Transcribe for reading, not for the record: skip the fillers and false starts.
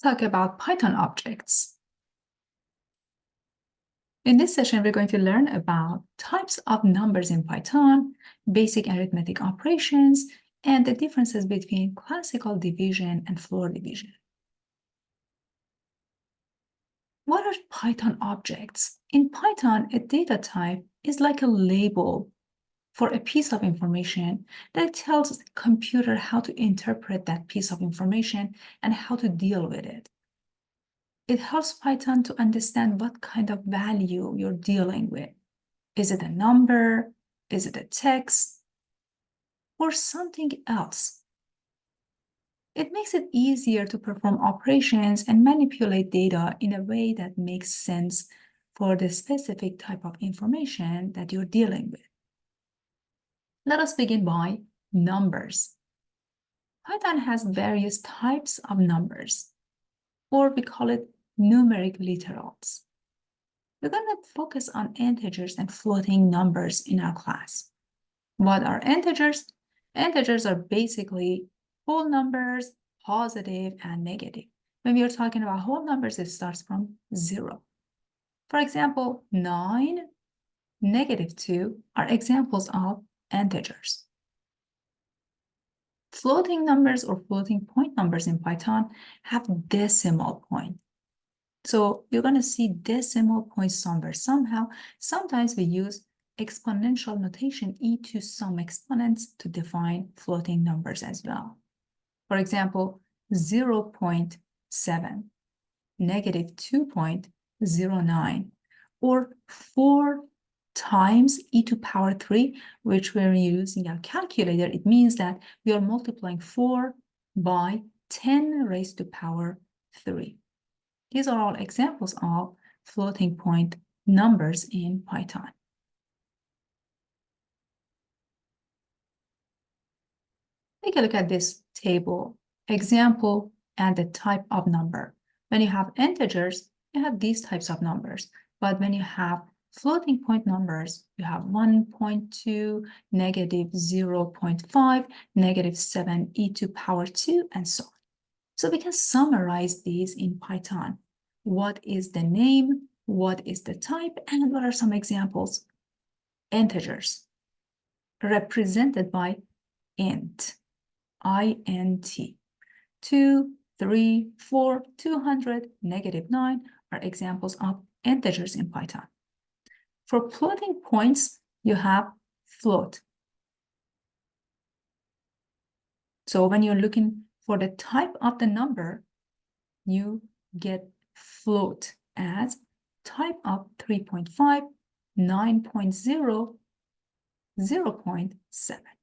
talk about Python objects. In this session, we're going to learn about types of numbers in Python, basic arithmetic operations, and the differences between classical division and floor division. What are Python objects? In Python, a data type is like a label for a piece of information that tells the computer how to interpret that piece of information and how to deal with it. It helps Python to understand what kind of value you're dealing with. Is it a number? Is it a text? Or something else? It makes it easier to perform operations and manipulate data in a way that makes sense for the specific type of information that you're dealing with. Let us begin by numbers. Python has various types of numbers, or we call it numeric literals. We're going to focus on integers and floating numbers in our class. What are integers? Integers are basically whole numbers, positive and negative. When we are talking about whole numbers, it starts from 0. For example, 9, -2 are examples of integers. Floating numbers or floating point numbers in Python have decimal point. So you're going to see decimal point somewhere somehow. Sometimes we use exponential notation e to some exponents to define floating numbers as well. For example, 0.7, -2.09, or 4 times e to power 3, which we're using our calculator. It means that we are multiplying 4 by 10 raised to power 3. These are all examples of floating point numbers in Python. Take a look at this table, example and the type of number. When you have integers, you have these types of numbers. But when you have floating point numbers, you have 1.2, -0.5, -7 e to power 2, and so on. So we can summarize these in Python. What is the name? What is the type? And what are some examples? Integers, represented by int, int. 2, 3, 4, 200, -9 are examples of integers in Python. For floating points, you have float. So when you're looking for the type of the number, you get float as type of 3.5, 9.0, 0.7.